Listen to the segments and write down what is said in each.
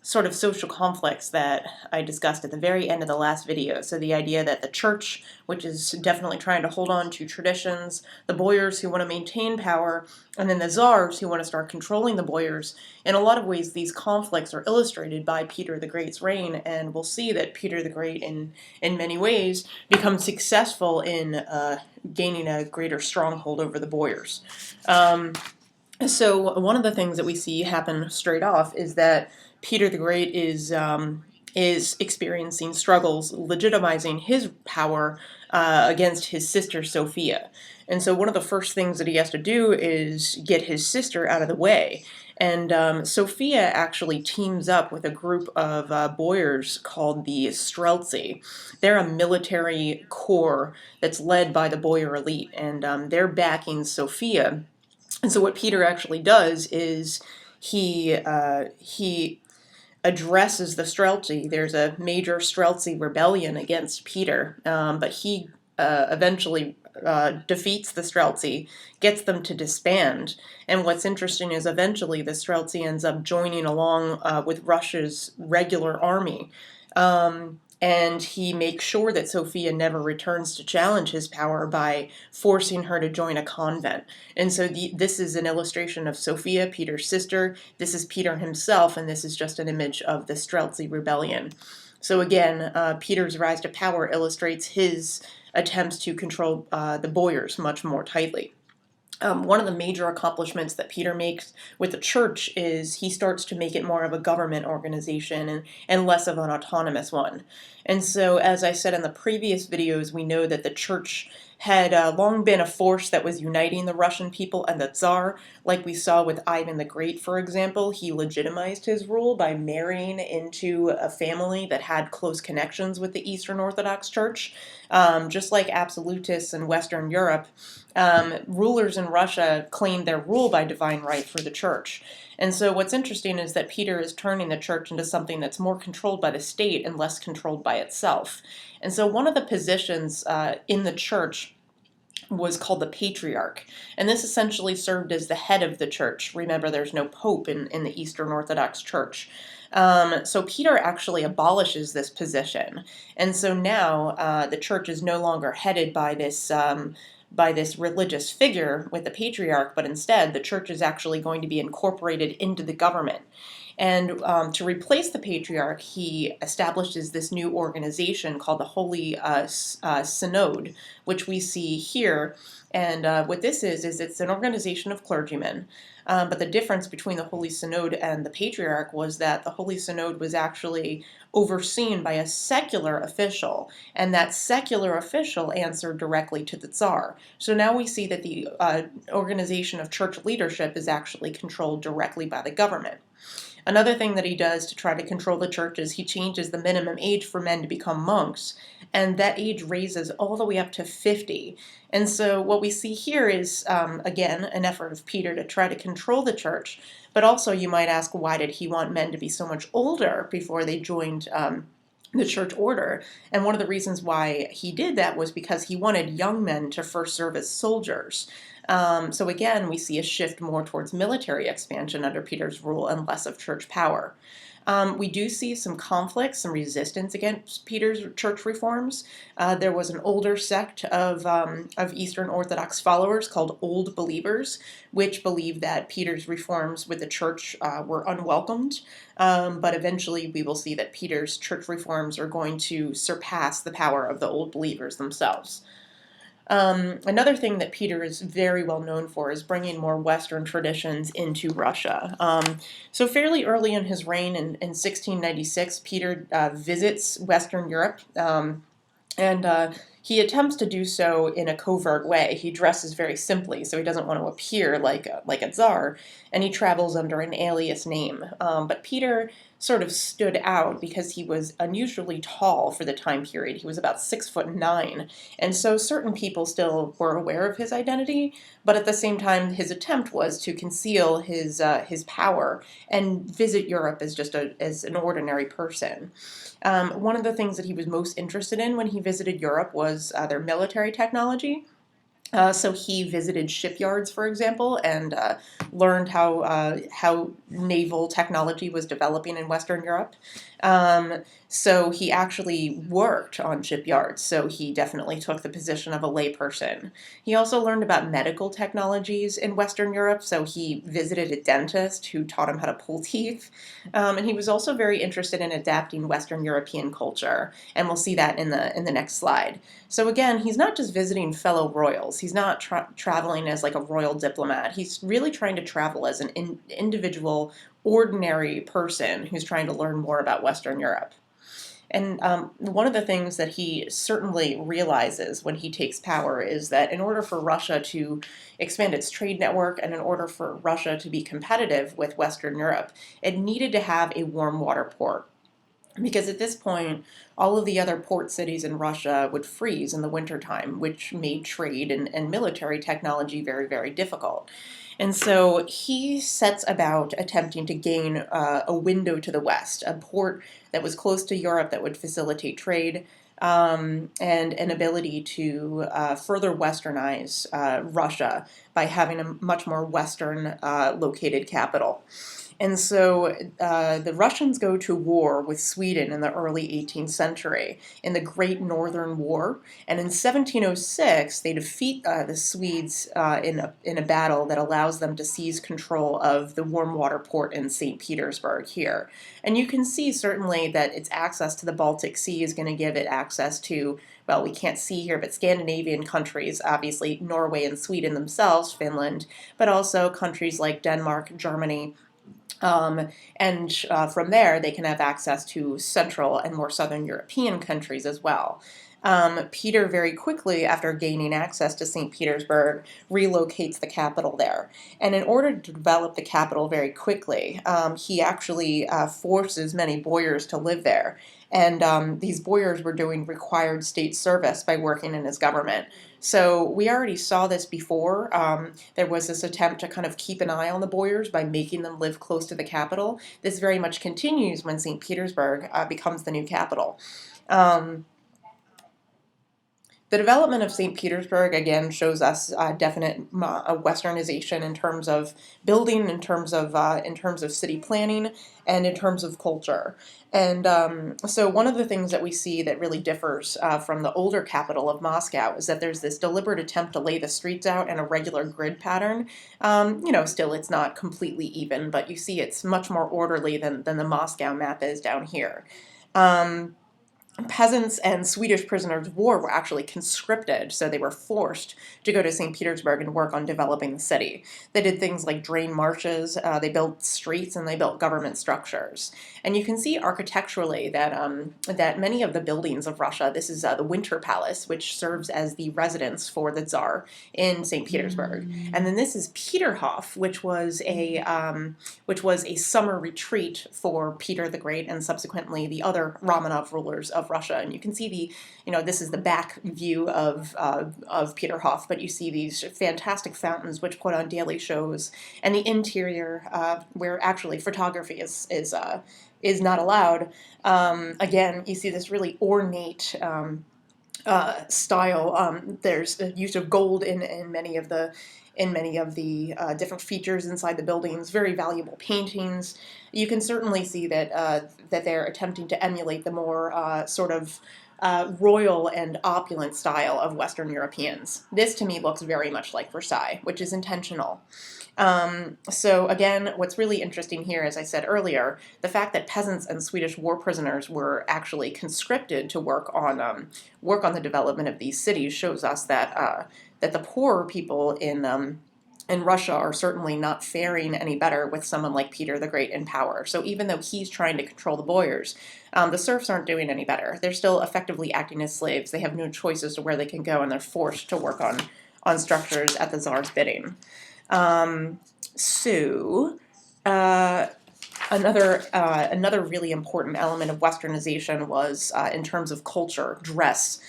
sort of social conflicts that I discussed at the very end of the last video. So the idea that the church, which is definitely trying to hold on to traditions, the boyars who want to maintain power, and then the czars who want to start controlling the boyars. In a lot of ways, these conflicts are illustrated by Peter the Great's reign, and we'll see that Peter the Great, in many ways, becomes successful in gaining a greater stronghold over the boyars. So one of the things that we see happen straight off is that Peter the Great is experiencing struggles legitimizing his power against his sister Sophia. And so one of the first things that he has to do is get his sister out of the way. And Sophia actually teams up with a group of boyars called the Streltsy. They're a military corps that's led by the boyar elite, and they're backing Sophia. And so what Peter actually does is he addresses the Streltsy. There's a major Streltsy rebellion against Peter, but he eventually defeats the Streltsy, gets them to disband. And what's interesting is eventually the Streltsy ends up joining along with Russia's regular army. And he makes sure that Sophia never returns to challenge his power by forcing her to join a convent. And so this is an illustration of Sophia, Peter's sister. This is Peter himself, and this is just an image of the Streltsy rebellion. So again, Peter's rise to power illustrates his attempts to control the boyars much more tightly. One of the major accomplishments that Peter makes with the church is he starts to make it more of a government organization and less of an autonomous one. And so, as I said in the previous videos, we know that the church had long been a force that was uniting the Russian people and the Tsar. Like we saw with Ivan the Great, for example, he legitimized his rule by marrying into a family that had close connections with the Eastern Orthodox Church. Just like absolutists in Western Europe, rulers in Russia claimed their rule by divine right through the church. And so what's interesting is that Peter is turning the church into something that's more controlled by the state and less controlled by itself. And so one of the positions in the church was called the Patriarch. And this essentially served as the head of the church. Remember, there's no pope in the Eastern Orthodox Church. So Peter actually abolishes this position. And so now the church is no longer headed by this religious figure with the patriarch, but instead the church is actually going to be incorporated into the government. And to replace the patriarch, he establishes this new organization called the Holy Synod, which we see here. And what this is it's an organization of clergymen. But the difference between the Holy Synod and the Patriarch was that the Holy Synod was actually overseen by a secular official, and that secular official answered directly to the Tsar. So now we see that the organization of church leadership is actually controlled directly by the government. Another thing that he does to try to control the church is he changes the minimum age for men to become monks, and that age raises all the way up to 50. And so what we see here is, again, an effort of Peter to try to control the church, but also you might ask, why did he want men to be so much older before they joined the church order? And one of the reasons why he did that was because he wanted young men to first serve as soldiers. So again, we see a shift more towards military expansion under Peter's rule and less of church power. We do see some conflicts, some resistance against Peter's church reforms. There was an older sect of Eastern Orthodox followers called Old Believers, which believed that Peter's reforms with the church were unwelcomed. But eventually we will see that Peter's church reforms are going to surpass the power of the Old Believers themselves. Another thing that Peter is very well known for is bringing more Western traditions into Russia. So fairly early in his reign, in 1696, Peter visits Western Europe, and he attempts to do so in a covert way. He dresses very simply, so he doesn't want to appear like a czar, and he travels under an alias name. But Peter sort of stood out because he was unusually tall for the time period. He was about 6'9", and so certain people still were aware of his identity, but at the same time, his attempt was to conceal his power and visit Europe as just as an ordinary person. One of the things that he was most interested in when he visited Europe was their military technology. So he visited shipyards, for example, and learned how naval technology was developing in Western Europe. So he actually worked on shipyards. So he definitely took the position of a layperson. He also learned about medical technologies in Western Europe. So he visited a dentist who taught him how to pull teeth, and he was also very interested in adapting Western European culture. And we'll see that in the next slide. So again, he's not just visiting fellow royals. He's not traveling as like a royal diplomat. He's really trying to travel as an individual, ordinary person who's trying to learn more about Western Europe. And one of the things that he certainly realizes when he takes power is that in order for Russia to expand its trade network and in order for Russia to be competitive with Western Europe, it needed to have a warm water port. Because at this point, all of the other port cities in Russia would freeze in the wintertime, which made trade and military technology very, very difficult. And so he sets about attempting to gain a window to the west, a port that was close to Europe that would facilitate trade, and an ability to further westernize Russia by having a much more western located capital. And so the Russians go to war with Sweden in the early 18th century in the Great Northern War. And in 1706, they defeat the Swedes in a battle that allows them to seize control of the warm water port in St. Petersburg here. And you can see certainly that its access to the Baltic Sea is going to give it access to, well, we can't see here, but Scandinavian countries, obviously Norway and Sweden themselves, Finland, but also countries like Denmark, Germany, and from there, they can have access to Central and more Southern European countries as well. Peter very quickly, after gaining access to St. Petersburg, relocates the capital there. And in order to develop the capital very quickly, he actually forces many boyars to live there. And these boyars were doing required state service by working in his government. So we already saw this before. There was this attempt to kind of keep an eye on the boyars by making them live close to the capital. This very much continues when St. Petersburg becomes the new capital. The development of St. Petersburg again shows us definite Westernization in terms of building, in terms of city planning, and in terms of culture. And so one of the things that we see that really differs from the older capital of Moscow is that there's this deliberate attempt to lay the streets out in a regular grid pattern. Still it's not completely even, but you see it's much more orderly than the Moscow map is down here. Peasants and Swedish prisoners of war were actually conscripted, so they were forced to go to St. Petersburg and work on developing the city. They did things like drain marshes, they built streets, and they built government structures. And you can see architecturally that many of the buildings of Russia, this is the Winter Palace, which serves as the residence for the Tsar in St. Petersburg. And then this is Peterhof, which was a summer retreat for Peter the Great and subsequently the other Romanov rulers of Russia. And you can see this is the back view of Peterhof, but you see these fantastic fountains which put on daily shows, and the interior where actually photography is not allowed. Again, you see this really ornate style. There's a use of gold in many of the different features inside the buildings, very valuable paintings. You can certainly see that they're attempting to emulate the more royal and opulent style of Western Europeans. This to me looks very much like Versailles, which is intentional. So again, what's really interesting here, as I said earlier, the fact that peasants and Swedish war prisoners were actually conscripted to work on the development of these cities shows us that the poorer people in Russia are certainly not faring any better with someone like Peter the Great in power. So even though he's trying to control the boyars, the serfs aren't doing any better. They're still effectively acting as slaves. They have no choice as to where they can go, and they're forced to work on structures at the Tsar's bidding. Another really important element of Westernization was in terms of culture, dress.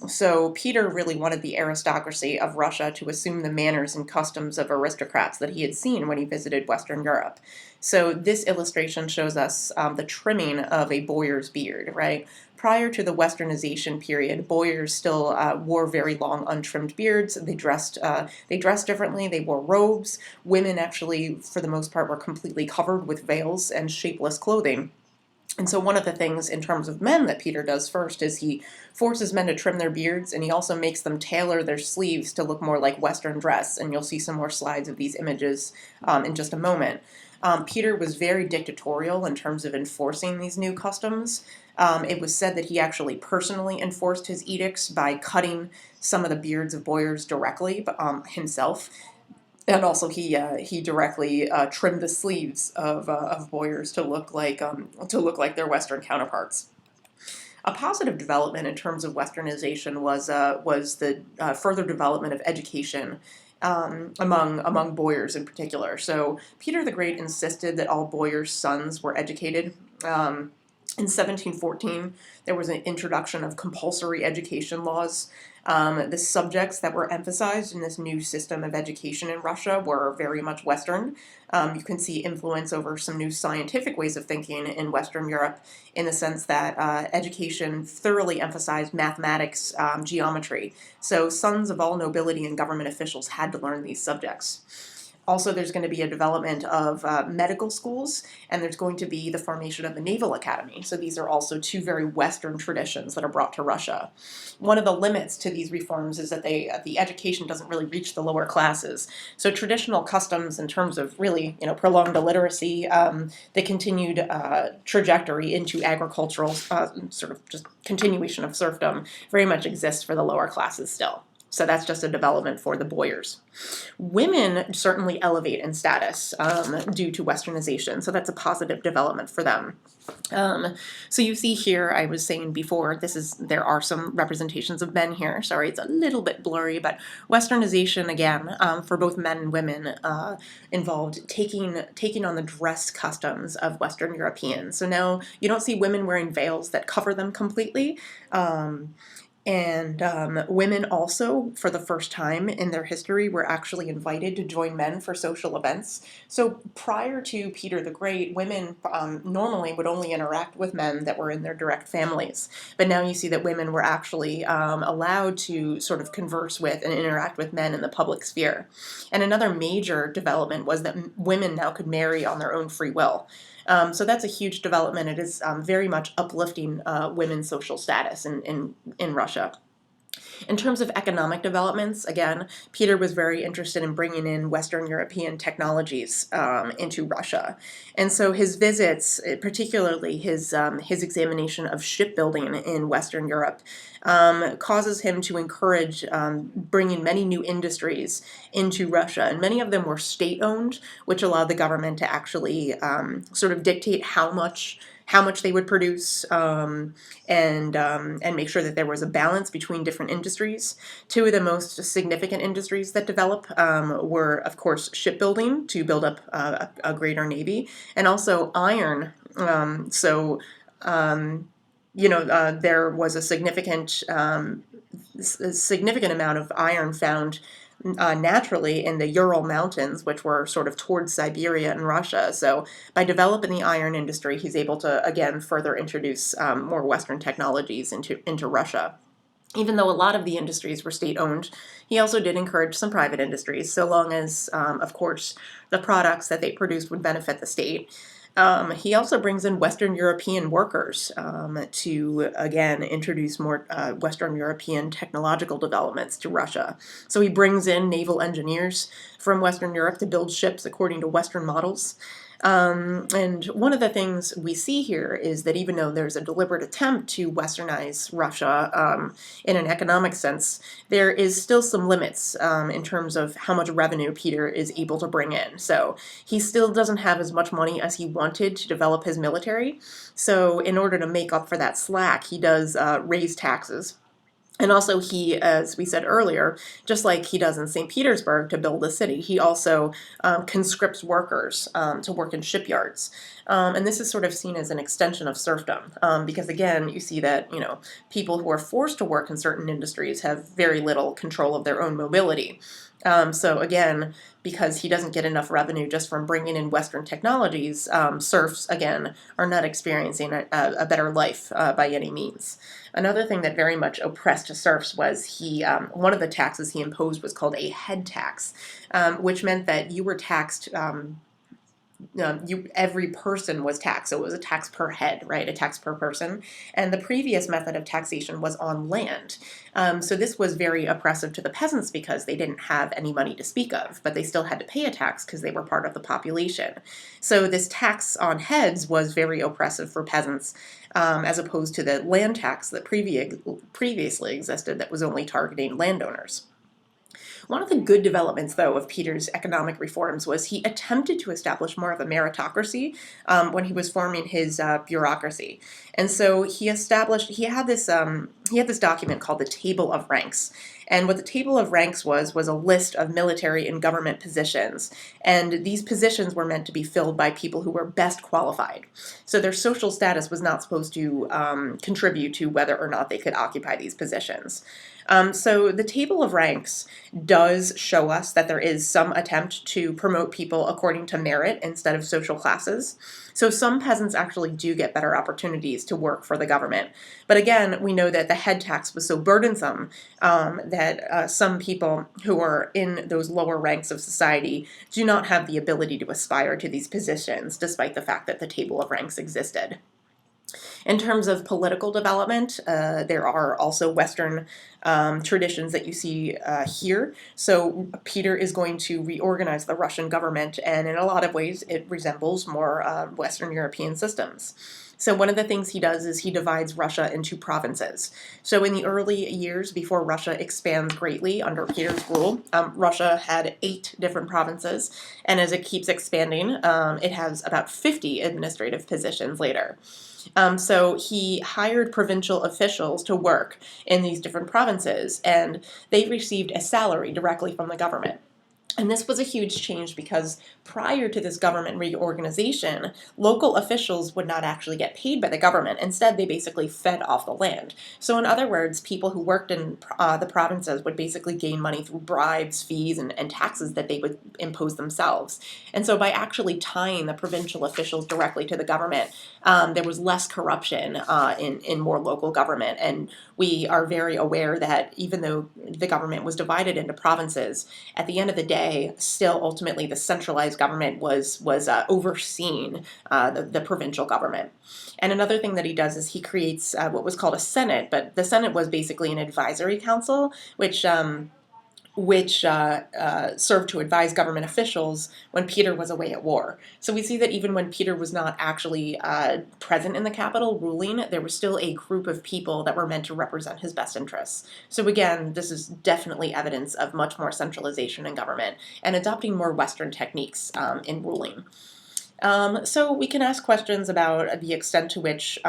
So Peter really wanted the aristocracy of Russia to assume the manners and customs of aristocrats that he had seen when he visited Western Europe. So this illustration shows us the trimming of a boyar's beard, right? prior to the Westernization period, boyars still wore very long, untrimmed beards. They dressed differently. They wore robes. Women actually, for the most part, were completely covered with veils and shapeless clothing. And so one of the things in terms of men that Peter does first is he forces men to trim their beards, and he also makes them tailor their sleeves to look more like Western dress. And you'll see some more slides of these images in just a moment. Peter was very dictatorial in terms of enforcing these new customs. It was said that he actually personally enforced his edicts by cutting some of the beards of boyars directly himself. And also, he directly trimmed the sleeves of boyars to look like their Western counterparts. A positive development in terms of Westernization was the further development of education among boyars in particular. So Peter the Great insisted that all boyars' sons were educated. In 1714, there was an introduction of compulsory education laws. The subjects that were emphasized in this new system of education in Russia were very much Western. You can see influence over some new scientific ways of thinking in Western Europe in the sense that education thoroughly emphasized mathematics, geometry. So sons of all nobility and government officials had to learn these subjects. Also, there's going to be a development of medical schools, and there's going to be the formation of the Naval Academy. So these are also two very Western traditions that are brought to Russia. One of the limits to these reforms is that the education doesn't really reach the lower classes. So traditional customs in terms of really prolonged illiteracy, the continued trajectory into agricultural sort of just continuation of serfdom very much exists for the lower classes still. So that's just a development for the boyars. Women certainly elevate in status due to Westernization, so that's a positive development for them. So you see here, I was saying before, there are some representations of men here. Sorry, it's a little bit blurry, but Westernization, again, for both men and women, involved taking on the dress customs of Western Europeans. So now you don't see women wearing veils that cover them completely. And women also, for the first time in their history, were actually invited to join men for social events. So prior to Peter the Great, women normally would only interact with men that were in their direct families. But now you see that women were actually allowed to sort of converse with and interact with men in the public sphere. And another major development was that women now could marry on their own free will. So that's a huge development. It is very much uplifting women's social status in Russia. In terms of economic developments, again, Peter was very interested in bringing in Western European technologies into Russia. And so his visits, particularly his examination of shipbuilding in Western Europe, causes him to encourage bringing many new industries into Russia. And many of them were state-owned, which allowed the government to actually sort of dictate how much they would produce and make sure that there was a balance between different industries. Two of the most significant industries that develop were, of course, shipbuilding to build up a greater navy, and also iron. There was a significant amount of iron found naturally in the Ural Mountains, which were sort of towards Siberia and Russia. So by developing the iron industry, he's able to, again, further introduce more Western technologies into Russia. Even though a lot of the industries were state-owned, he also did encourage some private industries, so long as, of course, the products that they produced would benefit the state. He also brings in Western European workers to, again, introduce more Western European technological developments to Russia. So he brings in naval engineers from Western Europe to build ships according to Western models. And one of the things we see here is that even though there's a deliberate attempt to westernize Russia in an economic sense, there is still some limits in terms of how much revenue Peter is able to bring in. So he still doesn't have as much money as he wanted to develop his military. So in order to make up for that slack, he does raise taxes. And also he, as we said earlier, just like he does in St. Petersburg to build the city, he also conscripts workers to work in shipyards. And this is sort of seen as an extension of serfdom because, again, you see that, people who are forced to work in certain industries have very little control of their own mobility. So again, because he doesn't get enough revenue just from bringing in Western technologies, serfs, again, are not experiencing a better life by any means. Another thing that very much oppressed serfs was one of the taxes he imposed was called a head tax, which meant that you were taxed every person was taxed. So it was a tax per head, right? A tax per person. And the previous method of taxation was on land. So this was very oppressive to the peasants because they didn't have any money to speak of, but they still had to pay a tax because they were part of the population. So this tax on heads was very oppressive for peasants, as opposed to the land tax that previously existed that was only targeting landowners. One of the good developments, though, of Peter's economic reforms was he attempted to establish more of a meritocracy when he was forming his bureaucracy, and so he had this document called the Table of Ranks. And what the Table of Ranks was a list of military and government positions. And these positions were meant to be filled by people who were best qualified. So their social status was not supposed to contribute to whether or not they could occupy these positions. So the Table of Ranks does show us that there is some attempt to promote people according to merit instead of social classes. So some peasants actually do get better opportunities to work for the government. But again, we know that the head tax was so burdensome that some people who are in those lower ranks of society do not have the ability to aspire to these positions, despite the fact that the Table of Ranks existed. In terms of political development, there are also Western traditions that you see here. So Peter is going to reorganize the Russian government, and in a lot of ways it resembles more Western European systems. So one of the things he does is he divides Russia into provinces. So in the early years before Russia expands greatly under Peter's rule, Russia had 8 different provinces, and as it keeps expanding, it has about 50 administrative positions later. So he hired provincial officials to work in these different provinces, and they received a salary directly from the government. And this was a huge change because prior to this government reorganization, local officials would not actually get paid by the government. Instead, they basically fed off the land. So, in other words, people who worked in the provinces would basically gain money through bribes, fees, and taxes that they would impose themselves. And so, by actually tying the provincial officials directly to the government, there was less corruption in more local government. And we are very aware that even though the government was divided into provinces, at the end of the day, still ultimately the centralized government was overseeing the provincial government. And another thing that he does is he creates what was called a Senate, but the Senate was basically an advisory council, which served to advise government officials when Peter was away at war. So we see that even when Peter was not actually present in the capital ruling, there was still a group of people that were meant to represent his best interests. So again, this is definitely evidence of much more centralization in government and adopting more Western techniques in ruling. So we can ask questions about the extent to which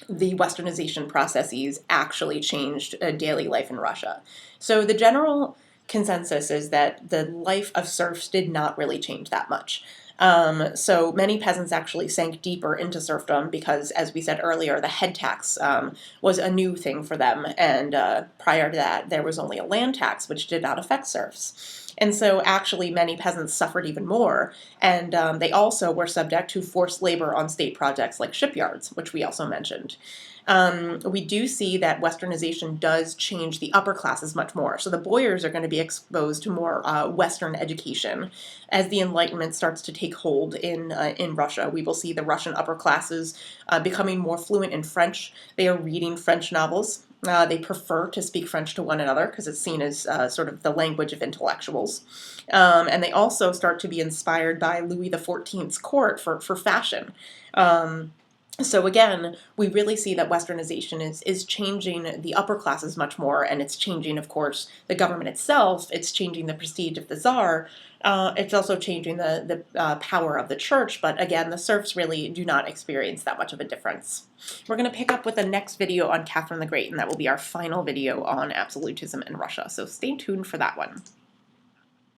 the Westernization processes actually changed daily life in Russia. So the general consensus is that the life of serfs did not really change that much. So many peasants actually sank deeper into serfdom because, as we said earlier, the head tax was a new thing for them, and prior to that, there was only a land tax, which did not affect serfs. And so actually many peasants suffered even more, and they also were subject to forced labor on state projects like shipyards, which we also mentioned. We do see that Westernization does change the upper classes much more. So the boyars are going to be exposed to more Western education. As the Enlightenment starts to take hold in Russia, we will see the Russian upper classes becoming more fluent in French. They are reading French novels. They prefer to speak French to one another because it's seen as sort of the language of intellectuals. And they also start to be inspired by Louis XIV's court for fashion. So again, we really see that Westernization is changing the upper classes much more, and it's changing, of course, the government itself. It's changing the prestige of the Tsar. It's also changing the power of the church, but again, the serfs really do not experience that much of a difference. We're going to pick up with the next video on Catherine the Great, and that will be our final video on absolutism in Russia, so stay tuned for that one.